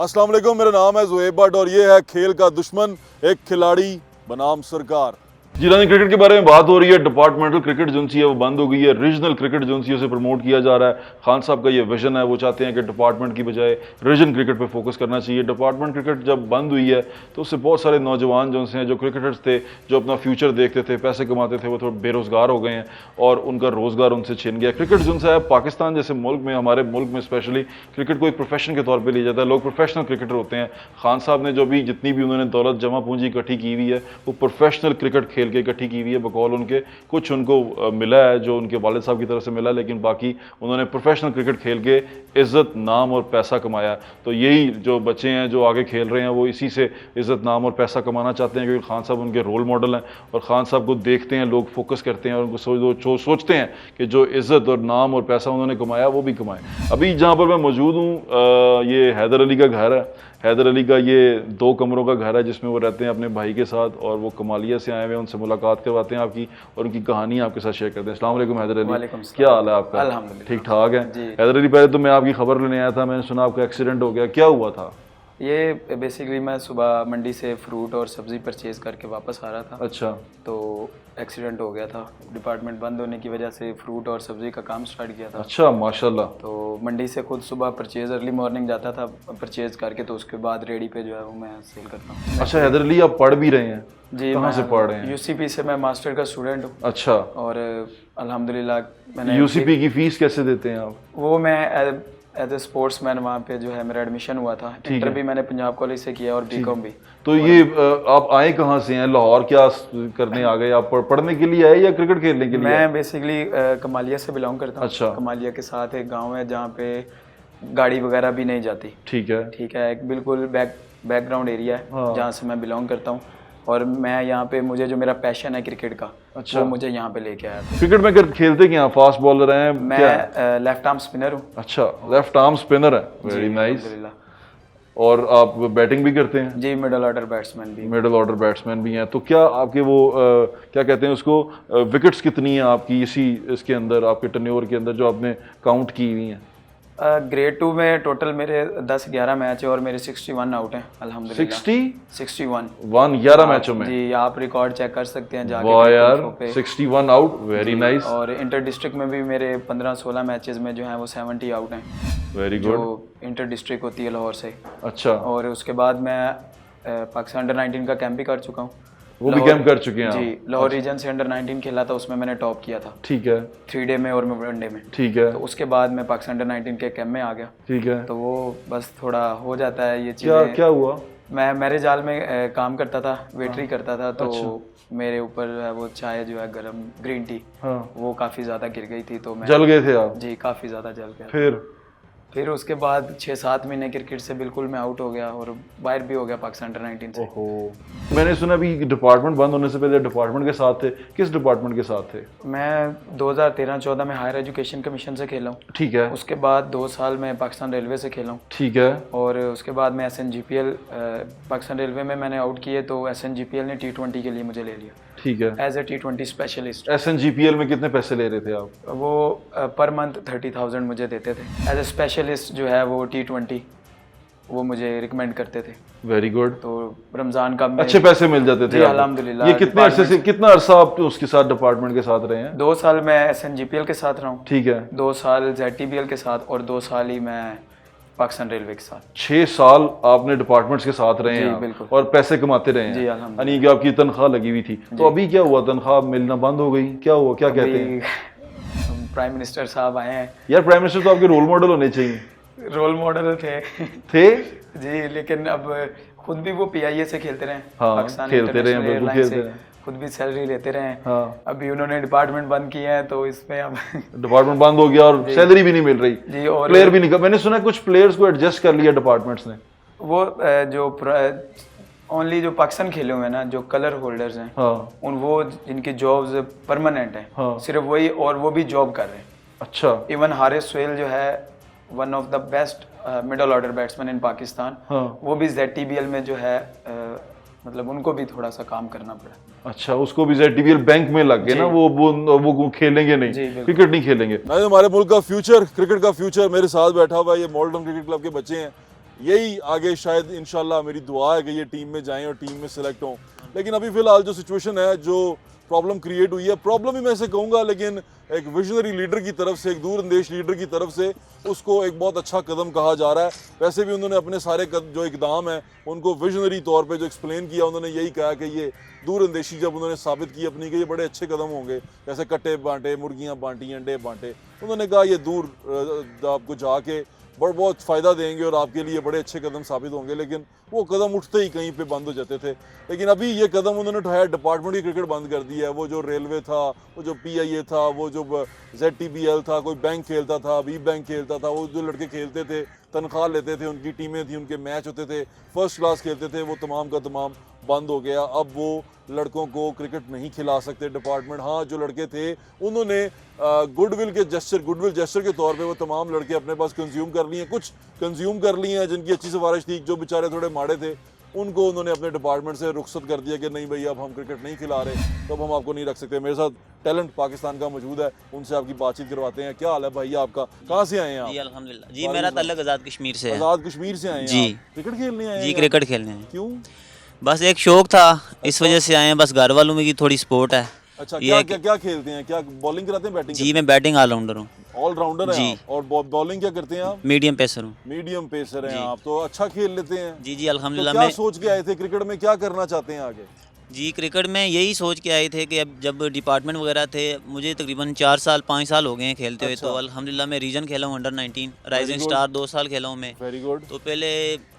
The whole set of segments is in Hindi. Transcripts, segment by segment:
अस्सलाम वालेकुम, मेरा नाम है ज़ुहैब भट्ट और ये है खेल का दुश्मन, एक खिलाड़ी बनाम सरकार। जीरानी क्रिकेट के बारे में बात हो रही है। डिपार्टमेंटल क्रिकेट जो है वो बंद हो गई है। रीजनल क्रिकेट जो है उसे प्रमोट किया जा रहा है। खान साहब का ये विजन है, वो चाहते हैं कि डिपार्टमेंट की बजाय रीजन क्रिकेट पे फोकस करना चाहिए। डिपार्टमेंट क्रिकेट जब बंद हुई है तो उससे बहुत सारे नौजवान जो हैं, जो क्रिकेटर्स थे, जो अपना फ्यूचर देखते थे, पैसे कमाते थे, वो थोड़े बेरोजगार हो गए हैं और उनका रोजगार उनसे छिन गया। क्रिकेट जो है पाकिस्तान जैसे मुल्क में, हमारे मुल्क में स्पेशली क्रिकेट को एक प्रोफेशन के तौर पर लिया जाता है। लोग प्रोफेशनल क्रिकेटर होते हैं। खान साहब ने जो भी जितनी भी उन्होंने दौलत जमा पूंजी इकट्ठी की हुई है वो प्रोफेशनल क्रिकेट खेल के इकट्ठी की हुई है। बकौल उनके कुछ उनको मिला है जो उनके वालिद साहब की तरफ से मिला, लेकिन बाकी उन्होंने प्रोफेशनल क्रिकेट खेल के इज्जत, नाम और पैसा कमाया। तो यही जो बच्चे हैं जो आगे खेल रहे हैं वो इसी से इज्जत, नाम और पैसा कमाना चाहते हैं, क्योंकि खान साहब उनके रोल मॉडल हैं और खान साहब को देखते हैं लोग, फोकस करते हैं और उनको सोचते हैं कि जो इज्जत और नाम और पैसा उन्होंने कमाया वो भी कमाए। अभी जहाँ पर मैं मौजूद हूँ ये हैदर अली का घर है। हैदर अली का ये 2 कमरों का घर है जिसमें वो रहते हैं अपने भाई के साथ और वो कमालिया से आए हुए हैं। उनसे मुलाकात करवाते हैं आपकी और उनकी कहानी आपके साथ शेयर करते हैं। अस्सलाम वालेकुम हैदर अली, क्या हाल है आपका? अल्हम्दुलिल्लाह ठीक ठाक है। हैदर अली, पहले तो मैं आपकी खबर लेने आया था, मैंने सुना आपका एक्सीडेंट हो गया, क्या हुआ था? ये बेसिकली मैं सुबह मंडी से फ्रूट और सब्ज़ी परचेज़ करके वापस आ रहा था। अच्छा। तो एक्सीडेंट हो गया था। डिपार्टमेंट बंद होने की वजह से फ्रूट और सब्ज़ी का काम स्टार्ट किया था। अच्छा, माशाल्लाह। तो मंडी से खुद सुबह परचेज़ अर्ली मॉर्निंग जाता था परचेज़ करके, तो उसके बाद रेडी पे जो है वो मैं सेल करता हूँ। अच्छा हैदर अली, आप पढ़ भी रहे हैं? जी, कहाँ से पढ़ रहे हैं? यूसीपी से मैं मास्टर का स्टूडेंट हूँ। अच्छा। और अल्हम्दुलिल्लाह मैंने यूसीपी की फीस कैसे देते हैं आप? वो मैं एज ए स्पोर्ट्स मैन वहाँ पे जो है मेरा एडमिशन हुआ था। इंटर भी मैंने पंजाब कॉलेज से किया और बीकॉम भी। तो ये आप आए कहाँ से हैं? लाहौर क्या करने आ गए आप? पढ़ने के लिए आए या क्रिकेट खेलने के लिए? मैं बेसिकली कमालिया से बिलोंग करता हूँ। अच्छा। कमालिया के साथ एक गांव है जहाँ पे गाड़ी वगैरह भी नहीं जाती। ठीक है। ठीक है, एक बिल्कुल बैकग्राउंड एरिया है जहाँ से मैं बिलोंग करता हूँ। और मैं यहाँ पे, मुझे जो मेरा पैशन है क्रिकेट का, अच्छा, वो मुझे यहाँ पे लेके आया था। क्रिकेट में खेलते क्या? फास्ट बॉलर हैं? मैं लेफ्ट आर्म स्पिनर हूँ। अच्छा, लेफ्ट आर्म स्पिनर है, वेरी नाइस। और आप बैटिंग भी करते हैं? जी, मिडल ऑर्डर बैट्समैन भी। मिडल ऑर्डर बैट्समैन भी हैं। तो क्या आपके वो क्या कहते हैं उसको, विकेट्स कितनी हैं आपकी इसके अंदर, आपके टर्नओवर के अंदर जो आपने काउंट की हुई हैं? ग्रेड 2 में टोटल मेरे 10-11 मैच है और मेरे 61 आउट हैं अल्हम्दुलिल्लाह। 61 11 मैचों में? जी, आप रिकॉर्ड चेक कर सकते हैं जाके। वाह यार, 61 आउट, वेरी नाइस। और इंटर डिस्ट्रिक्ट में भी मेरे 15-16 मैचेस में जो हैं वो 70 आउट हैं। Very good. जो इंटर डिस्ट्रिक्ट होती है लाहौर से। अच्छा। और उसके बाद मैं पाकिस्तान अंडर 19 का कैंप भी कर चुका हूँ। वो भी कैंप कर चुके हैं? जी, लाहौर रीजन से अंडर 19 खेला था, उसमें मैंने टॉप किया था। ठीक है। 3 डे में और वनडे में। ठीक है। तो उसके बाद मैं पाकिस्तान अंडर 19 के कैंप में आ गया। ठीक है। तो वो बस थोड़ा हो जाता है ये चीज़। क्या हुआ? मैं मैरिज हॉल में काम करता था, वेटरी करता था। तो मेरे ऊपर वो चाय जो है गरम ग्रीन टी, वो काफ़ी ज़्यादा गिर गई थी। तो मैं जल गए थे आप? जी, काफ़ी ज़्यादा जल गया। फिर उसके बाद 6-7 महीने क्रिकेट से बिल्कुल मैं आउट हो गया और बाहर भी हो गया पाकिस्तान अंडर 19 से। ओहो। मैंने सुना भी डिपार्टमेंट बंद होने से पहले डिपार्टमेंट के साथ थे। किस डिपार्टमेंट के साथ थे? मैं 2013-14 में हायर एजुकेशन कमीशन से खेला हूँ। ठीक है। उसके बाद 2 साल मैं पाकिस्तान रेलवे से खेला हूँ। ठीक है। और उसके बाद मैं SNGPL, पाकिस्तान रेलवे में मैंने आउट किए तो SNGPL ने T20 के लिए मुझे ले लिया। ठीक है। As a T20 specialist. SNGPL में कितने पैसे ले रहे थे आप? वो पर मंथ 30,000 मुझे देते थे। एज ए स्पेशलिस्ट जो है वो T20 वो मुझे रिकमेंड करते थे। Very good. तो रमज़ान का अच्छे पैसे मिल जाते थे? अल्हम्दुलिल्लाह। ये कितने अरसे से, कितना अरसा आप उसके साथ डिपार्टमेंट के साथ रहे हैं? 2 साल मैं SNGPL के साथ रहा हूँ। ठीक है। 2 साल ZTBL के साथ और 2 साल ही मैं पाकिस्तान रेलवे के साथ। 6 साल आपने डिपार्टमेंट्स के साथ रहे हैं? बिल्कुल। और पैसे कमाते रहे हैं? जी अल्हम्दुलिल्लाह। यानी कि आपकी तनख्वाह लगी हुई थी। तो अभी क्या हुआ, तनख्वाह मिलना बंद हो गई? क्या हुआ, क्या कहते हैं? प्राइम मिनिस्टर साहब आए हैं। यार, प्राइम मिनिस्टर तो आपके रोल मॉडल होने चाहिए। रोल मॉडल थे जी, लेकिन अब खुद भी वो PIA से खेलते रहे। पाकिस्तान खेलते रहे, बिल्कुल खेलते रहे, खुद भी सैलरी लेते रहे। अभी उन्होंने डिपार्टमेंट बंद किए हैं तो इसमें अब डिपार्टमेंट बंद हो गया और सैलरी भी नहीं मिल रही जी। और प्लेयर भी नहीं, मैंने सुना कुछ प्लेयर्स को एडजस्ट कर लिया डिपार्टमेंट्स ने। वो जो ओनली जो पाकिस्तान खेले हुए हैं ना, जो कलर होल्डर्स हैं, उन वो जिनकी जॉब्स परमानेंट हैं, सिर्फ वही, और वो भी जॉब कर रहे हैं। अच्छा। इवन हारिस सोहेल जो है one of the best middle order batsman इन पाकिस्तान, वो भी ZTBL में जो है मतलब उनको भी थोड़ा सा काम करना पड़ा। अच्छा, उसको भी ZTBL बैंक में लग गए ना, वो खेलेंगे नहीं, क्रिकेट नहीं खेलेंगे। हमारे मुल्क का फ्यूचर, क्रिकेट का फ्यूचर मेरे साथ बैठा हुआ है, ये मॉडर्न क्रिकेट क्लब के बच्चे हैं। यही आगे शायद इंशाल्लाह मेरी दुआ है कि ये टीम में जाएं और टीम में सिलेक्ट हों। लेकिन अभी फ़िलहाल जो सिचुएशन है, जो प्रॉब्लम क्रिएट हुई है, प्रॉब्लम ही मैं इसे कहूँगा, लेकिन एक विजनरी लीडर की तरफ से, एक दूरअंदेश लीडर की तरफ से उसको एक बहुत अच्छा कदम कहा जा रहा है। वैसे भी उन्होंने अपने सारे जो इकदाम हैं उनको विजनरी तौर पे जो एक्सप्लेन किया, उन्होंने यही कहा कि ये दूरअंदेशी जब उन्होंने साबित की अपनी कि ये बड़े अच्छे कदम होंगे, जैसे कट्टे बांटे, मुर्गियाँ बांटी, अंडे बांटे, उन्होंने कहा ये दूर आपको जाके बहुत फ़ायदा देंगे और आपके लिए बड़े अच्छे कदम साबित होंगे। लेकिन वो कदम उठते ही कहीं पे बंद हो जाते थे। लेकिन अभी ये कदम उन्होंने उठाया, डिपार्टमेंट की क्रिकेट बंद कर दी है। वो जो रेलवे था, वो जो PIA था, वो जो ZTBL था, कोई बैंक खेलता था, बी बैंक खेलता था, वो जो लड़के खेलते थे, तनख्वाह लेते थे, उनकी टीमें थी, उनके मैच होते थे, फर्स्ट क्लास खेलते थे, वो तमाम का तमाम बंद हो गया। अब वो लड़कों को क्रिकेट नहीं खिला सकते डिपार्टमेंट। हाँ, जो लड़के थे उन्होंने गुडविल जेस्चर के तौर पे वो तमाम लड़के अपने पास कंज्यूम कर लिए हैं, कुछ कंज्यूम कर लिए हैं जिनकी अच्छी सिफारिश थी, जो बेचारे थोड़े माड़े थे उनको उन्होंने अपने डिपार्टमेंट से रुखसत कर दिया कि नहीं भाई अब हम क्रिकेट नहीं खिला रहे, तो अब हम आपको नहीं रख सकते। मेरे साथ टैलेंट पाकिस्तान का मौजूद है, उनसे आपकी बातचीत करवाते हैं। क्या हाल है भाई आपका, कहाँ से आए हैं आप? जी अल्हम्दुलिल्लाह जी, मेरा ताल्लुक आज़ाद कश्मीर से है। आज़ाद कश्मीर से आए हैं जी। आप? क्रिकेट खेलने आए हैं? जी क्रिकेट खेलने हैं, क्यों? बस एक शौक था, इस वजह से आए हैं। बस घर वालों में की थोड़ी सपोर्ट है। अच्छा, ये क्या खेलते हैं? क्या बॉलिंग कराते हैं, बैटिंग? जी मैं बैटिंग ऑलराउंडर हूँ, ऑलराउंडर हैं जी। आप। और बॉलिंग क्या करते हैं आप? मीडियम पेसर हूँ। मीडियम पेसर हैं जी। आप, तो अच्छा खेल लेते हैं। जी जी तो अल्हम्दुलिल्लाह। क्या मैं सोच के आए थे क्रिकेट में, क्या करना चाहते हैं आगे? जी क्रिकेट में यही सोच के आए थे कि अब जब डिपार्टमेंट वगैरह थे, मुझे तकरीबन 5 साल हो गए हैं खेलते हुए। अच्छा। तो अल्हम्दुलिल्लाह मैं रीजन खेला हूँ, अंडर-19 राइजिंग good. स्टार 2 साल खेला हूँ मैं। Very good. तो पहले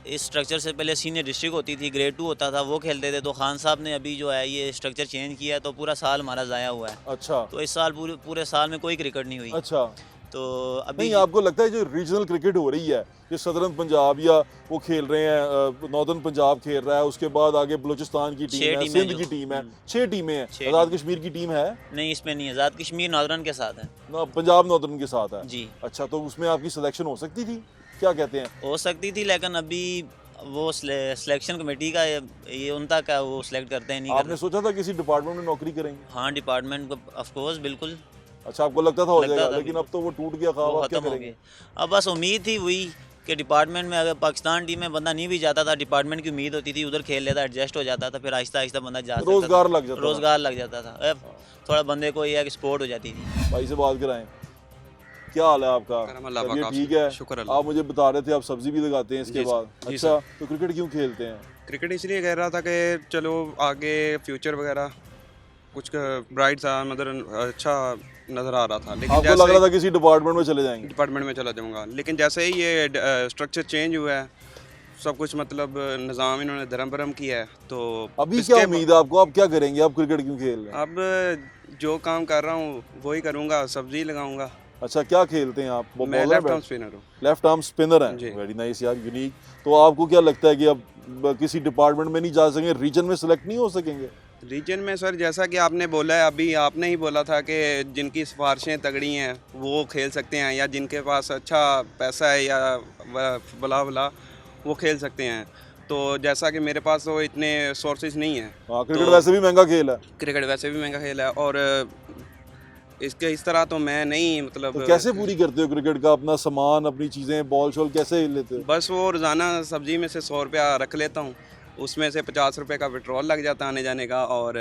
इस स्ट्रक्चर से पहले सीनियर डिस्ट्रिक्ट होती थी, ग्रेड 2 होता था, वो खेलते थे। तो खान साहब ने अभी जो है ये स्ट्रक्चर चेंज किया, तो पूरा साल हमारा ज़ाया हुआ है। अच्छा तो इस साल पूरे साल में कोई क्रिकेट नहीं हुई। अच्छा। तो अभी नहीं, आपको लगता है जो रीजनल क्रिकेट हो रही है, जो सदर्न पंजाब या वो खेल रहे हैं, नॉर्दर्न पंजाब खेल रहा है, उसके बाद आगे बलूचिस्तान की टीम 6 है, टीमें सिंध जो- की टीम है, 6 टीमें हैं, 6 आज़ाद कश्मीर की टीम है नहीं, इसमें नहीं, आज़ाद कश्मीर नॉर्दर्न के साथ है। पंजाब नॉर्दर्न के साथ है। जी अच्छा, तो उसमें आपकी सिलेक्शन हो सकती थी, क्या कहते हैं? हो सकती थी, लेकिन अभी वो सिलेक्शन कमेटी का ये उन तक है, वो सिलेक्ट करते हैं नहीं आपने करते। सोचा था किसी डिपार्टमेंट में नौकरी करेंगे? हाँ डिपार्टमेंट को ऑफ कोर्स बिल्कुल अच्छा, आपको लगता था हो लगता जाएगा, था लेकिन बिल्कुल। अब तो वो टूट गया ख्वाब, वो आप क्या ख़त्म हो करेंगे? गए। अब बस उम्मीद थी वही कि डिपार्टमेंट में अगर पाकिस्तान टीम में बंदा नहीं भी जाता था, डिपार्टमेंट की उम्मीद होती थी, उधर खेल लेता, एडजस्ट हो जाता था, फिर आहिस्ता आहिस्ता बंदा जा सकता था। रोजगार लग जाता था। रोजगार लग जाता था। अब थोड़ा बंदे को ये है कि सपोर्ट हो जाती थी। भाई से बात कराएं। क्या हाल है आपका? अल्लाह तबीयत पाक ठीक आपसे। है? शुक्र अल्लाह। आप मुझे बता रहे थे आप सब्जी भी लगाते हैं इसके जी बाद। जी अच्छा, तो क्रिकेट क्यों खेलते हैं? क्रिकेट इसलिए कह रहा था कि चलो आगे फ्यूचर वगैरह कुछ ब्राइट सा मतलब अच्छा नज़र आ रहा था, लेकिन आपको लग रहा था किसी डिपार्टमेंट में चले जाएंगे? डिपार्टमेंट में चला जाऊंगा, लेकिन जैसे ही ये स्ट्रक्चर चेंज हुआ है, सब कुछ मतलब निज़ाम इन्होंने धर्म भरम किया है, तो अभी इसके क्या उम्मीद है आपको? आप क्या करेंगे? आप क्रिकेट क्यों खेल रहे हैं? अब जो काम कर रहा हूँ वही करूँगा, सब्जी लगाऊंगा। अच्छा, क्या खेलते हैं आप? मैं लेफ्ट आर्म स्पिनर हूँ। लेफ्ट आर्म स्पिनर जी। हैं। वेरी नाइस यार, यूनिक। तो आपको क्या लगता है कि अब किसी डिपार्टमेंट में नहीं जा सकेंगे, रीजन में सेलेक्ट नहीं हो सकेंगे? रीजन में सर, जैसा कि आपने बोला है, अभी आपने ही बोला था कि जिनकी सिफारिशें तगड़ी हैं वो खेल सकते हैं, या जिनके पास अच्छा पैसा है या बला बला वो खेल सकते हैं। तो जैसा कि मेरे पास तो इतने सोर्सेज नहीं हैं। हाँ, क्रिकेट वैसे भी महंगा खेल है। क्रिकेट वैसे भी महंगा खेल है, और इसके इस तरह तो मैं नहीं मतलब तो कैसे पूरी करते हो क्रिकेट का अपना सामान, अपनी चीज़ें, बॉल शॉल कैसे लेते हो? बस वो रोज़ाना सब्जी में से 100 रुपया रख लेता हूँ, उसमें से 50 रुपये का पेट्रोल लग जाता है आने जाने का, और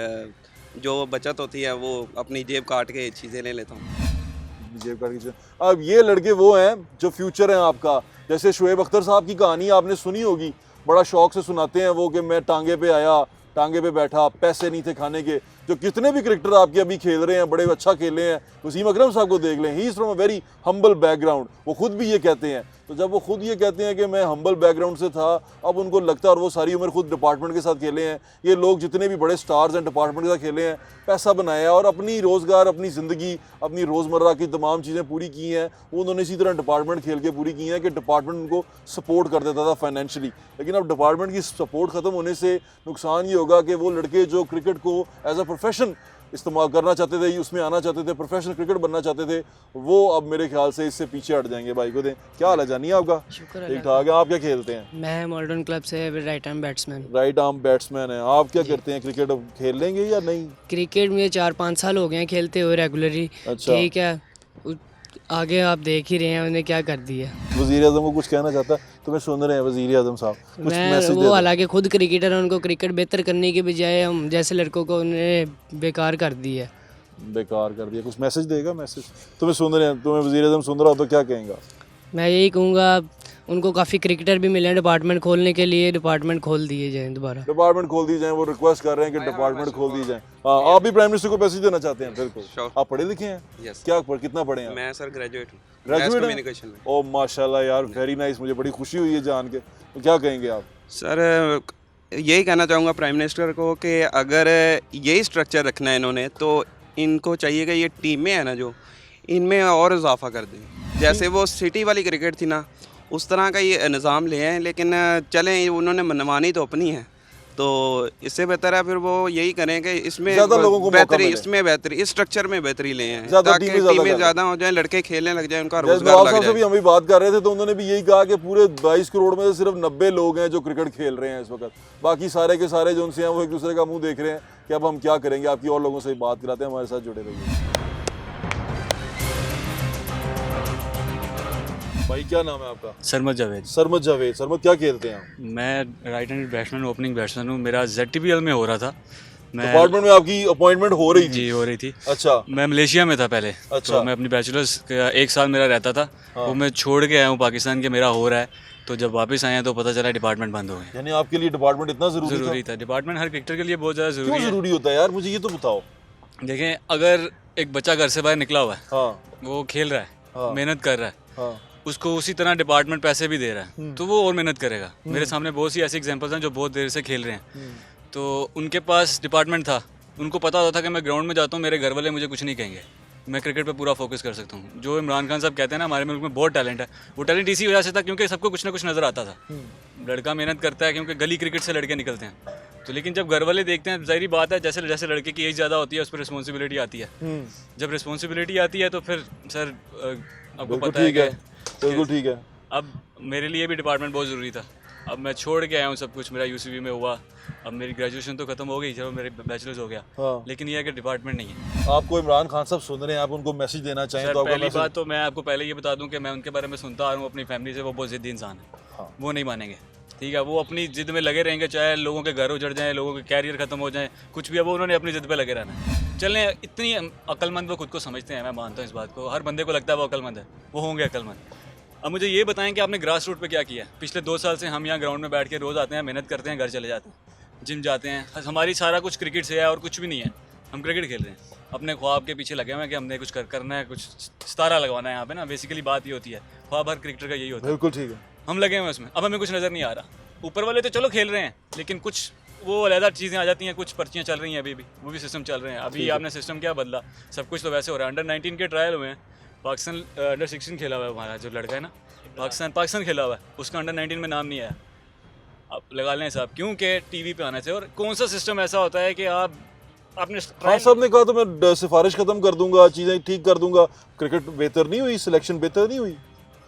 जो बचत होती है वो अपनी जेब काट के चीज़ें ले लेता हूँ। जेब काट के चीज़ें। अब ये लड़के वो हैं जो फ्यूचर हैं आपका। जैसे शुएब अख्तर साहब की कहानी आपने सुनी होगी, बड़ा शौक से सुनाते हैं वो कि मैं टांगे पे आया, टांगे पे बैठा, पैसे नहीं थे खाने के। जो कितने भी क्रिकेटर आपके अभी खेल रहे हैं, बड़े अच्छा खेले हैं, वसीम अकरम साहब को देख लें, he is from a very humble background. वो खुद भी ये कहते हैं। तो जब वो खुद ये कहते हैं कि मैं हम्बल बैकग्राउंड से था, अब उनको लगता है, और वो सारी उम्र खुद डिपार्टमेंट के साथ खेले हैं, ये लोग जितने भी बड़े स्टार्स हैं डिपार्टमेंट के साथ खेले हैं, पैसा बनाया और अपनी रोज़गार, अपनी ज़िंदगी, अपनी रोज़मर्रा की तमाम चीज़ें पूरी की हैं, वो उन्होंने इसी तरह डिपार्टमेंट खेल के पूरी की हैं कि डिपार्टमेंट उनको सपोर्ट कर देता था फाइनेंशियली। लेकिन अब डिपार्टमेंट की सपोर्ट ख़त्म होने से नुकसान ये होगा कि वो लड़के जो क्रिकेट को एज अ प्रोफेशन इस्तेमाल करना चाहते थे, उसमें आना चाहते थे, प्रोफेशनल क्रिकेट बनना चाहते थे, वो अब मेरे ख्याल से इससे पीछे हट जाएंगे। भाई को दें। क्या हाल है जानिए आपका? शुक्र ठीक ठाक है। आप क्या खेलते हैं? मैं मॉडर्न क्लब से right arm batsman. Right arm batsman है आप। क्या करते हैं? क्रिकेट अब खेल लेंगे या नहीं? क्रिकेट में 4-5 साल हो गए हैं खेलते हुए रेगुलरली। अच्छा। ठीक है, आगे आप देख ही रहे हैं उन्हें क्या कर दिया। वजीर आजम को कुछ कहना चाहता है? तुम्हें सुन रहे हैं वजीर आजम साहब, कुछ मैसेज दे वो दो। हालांकि खुद क्रिकेटर हैं, उनको क्रिकेट बेहतर करने के बजाय हम जैसे लड़कों को उन्हें बेकार कर दिया। बेकार कर दिया, कुछ मैसेज देगा? मैसेज तुम्हें सुन रहे हैं, तुम्हें वजीर आजम सुन रहा हो तो क्या कहेंगे? मैं यही कहूँगा उनको काफ़ी क्रिकेटर भी मिले हैं, डिपार्टमेंट खोलने के लिए डिपार्टमेंट खोल दिए जाएँ दोबारा। डिपार्टमेंट खोल दी जाए, वो रिक्वेस्ट कर रहे हैं कि डिपार्टमेंट खोल दी जाए। हाँ, आप भी प्राइम मिनिस्टर को मैसेज देना चाहते हैं? बिल्कुल। Sure. आप पढ़े लिखे हैं? Yes. क्या कितना पढ़े हैं? मैं सर ग्रेजुएट हूँ, ग्रेजुएट कम्युनिकेशन में। ओ माशाल्लाह यार, वेरी नाइस, मुझे बड़ी खुशी हुई है जान के। तो क्या कहेंगे आप? सर यही कहना चाहूँगा प्राइम मिनिस्टर को कि अगर यही स्ट्रक्चर रखना है इन्होंने, तो इनको चाहिए कि ये टीमें हैं ना जो, इनमें और इजाफा कर दें। जैसे वो सिटी वाली क्रिकेट थी ना, उस तरह का ये निज़ाम ले आए, लेकिन चलें उन्होंने मनमानी तो अपनी है, तो इससे बेहतर है फिर वो यही करें कि इसमें ज़्यादा लोगों को मौका बेहतरी, मिले। इसमें बेहतरी, इस स्ट्रक्चर में बेहतरी ले आए ज़्यादा ताकि टीमें ज़्यादा टीमें करें। ज़्यादा हो जाएं, लड़के खेलने लग जाएं, उनका जैसे रोजगार नवाब लग साहब से भी जाए। हम भी बात कर रहे थे तो उन्होंने भी यही कहा कि पूरे 22 करोड़ में से सिर्फ 90 लोग हैं जो क्रिकेट खेल रहे हैं इस वक्त। बाकी सारे के सारे जो उनसे हैं वो एक दूसरे का मुंह देख रहे हैं कि अब हम क्या करेंगे। आपकी और लोगों से बात कराते हैं, हमारे साथ जुड़े रहिए। भाई क्या नाम है आपका? सरमद जावेद। सरमद जावेद। सरमद क्या खेलते हैं आप? मैं right hand batsman, opening batsman हूँ। मेरा ZTPL में हो रहा था। मैं डिपार्टमेंट में आपकी अपॉइंटमेंट हो रही थी? जी हो रही थी। अच्छा। मैं मलेशिया में था पहले। अच्छा। तो मैं अपनी बैचलर्स का 1 साल मेरा रहता था। वो मैं छोड़ के आया हूँ पाकिस्तान के, मेरा हो रहा है। तो जब वापस आए हैं तो पता चला डिपार्टमेंट बंद हो गए। यानी आपके लिए डिपार्टमेंट इतना जरूरी था। डिपार्टमेंट हर क्रिकेटर के लिए बहुत ज़्यादा क्यों ज़रूरी है। जरूरी होता है यार, मुझे ये तो बताओ। देखें, अगर एक बच्चा घर से बाहर निकला हुआ है, हाँ वो खेल रहा है, मेहनत कर रहा है, हाँ उसको उसी तरह डिपार्टमेंट पैसे भी दे रहा है, तो वो और मेहनत करेगा। मेरे सामने बहुत सी ऐसी एग्जांपल्स हैं जो बहुत देर से खेल रहे हैं, तो उनके पास डिपार्टमेंट था, उनको पता होता था कि मैं ग्राउंड में जाता हूँ, मेरे घर वाले मुझे कुछ नहीं कहेंगे, मैं क्रिकेट पे पूरा फोकस कर सकता हूँ। जो इमरान खान साहब कहते हैं ना, हमारे मुल्क में बहुत टैलेंट है, वो टैलेंट इसी वजह से था क्योंकि सबको कुछ ना कुछ नज़र आता था। लड़का मेहनत करता है क्योंकि गली क्रिकेट से लड़के निकलते हैं। तो लेकिन जब घर वाले देखते हैं, जाहिर बात है, जैसे जैसे लड़के की एज ज़्यादा होती है उस पर रिस्पॉन्सिबिलिटी आती है। जब रिस्पॉन्सिबिलिटी आती है तो फिर सर आपको पता है कि बिल्कुल ठीक है। अब मेरे लिए भी डिपार्टमेंट बहुत ज़रूरी था। अब मैं छोड़ के आया हूँ सब कुछ, मेरा UCB में हुआ, अब मेरी ग्रेजुएशन तो खत्म हो गई, चलो मेरे बैचलर्स हो गया। हाँ। लेकिन ये है कि डिपार्टमेंट नहीं है। आपको इमरान खान साहब सुन रहे हैं, आप उनको मैसेज देना चाहें सर, तो आपका पहली मैसेज? बात तो मैं आपको पहले ये बता दूं कि मैं उनके बारे में सुनता आ रहा हूँ अपनी फैमिली से, वो बहुत ज़िद्दी इंसान है। हाँ। वो नहीं मानेंगे, ठीक है, वो अपनी ज़िद में लगे रहेंगे, चाहे लोगों के घर उजड़ जाए, लोगों के कैरियर ख़त्म हो जाए, कुछ भी है, वो उन्होंने अपनी ज़िद पे लगे रहना है। चलें, इतनी अक्लमंद वो खुद को समझते हैं, मैं मानता हूँ इस बात को, हर बंदे को लगता है वो अक्लमंद है, वो होंगे अक्लमंद। अब मुझे ये बताएं कि आपने ग्रास रूट पे क्या किया। पिछले 2 साल से हम यहाँ ग्राउंड में बैठ के रोज़ आते हैं, मेहनत करते हैं, घर चले जाते हैं, जिम जाते हैं, हमारी सारा कुछ क्रिकेट से है और कुछ भी नहीं है, हम क्रिकेट खेल रहे हैं, अपने ख्वाब के पीछे लगे हुए हैं कि हमने कुछ करना है, कुछ सितारा लगवाना है यहाँ पे ना। बेसिकली बात ये होती है, ख्वाब हर क्रिकेटर का यही होता है। बिल्कुल ठीक है। हम लगे हुए हैं उसमें, अब हमें कुछ नज़र नहीं आ रहा। ऊपर वाले तो चलो खेल रहे हैं, लेकिन कुछ वो अलग चीज़ें आ जाती हैं, कुछ पर्चियाँ चल रही हैं अभी भी, वो भी सिस्टम चल रहे हैं। अभी आपने सिस्टम क्या बदला, सब कुछ तो वैसे हो रहा है। अंडर-19 के ट्रायल हुए हैं, पाकिस्तान अंडर-16 खेला हुआ है, हमारा जो लड़का है ना, पाकिस्तान खेला हुआ है, उसका अंडर-19 में नाम नहीं आया। आप लगा लें साहब, क्योंकि टीवी पे आना चाहिए। और कौन सा सिस्टम ऐसा होता है कि आप आपने खान साहब ने कहा तो मैं सिफारिश खत्म कर दूंगा, चीज़ें ठीक कर दूंगा। क्रिकेट बेहतर नहीं हुई, सिलेक्शन बेहतर नहीं हुई।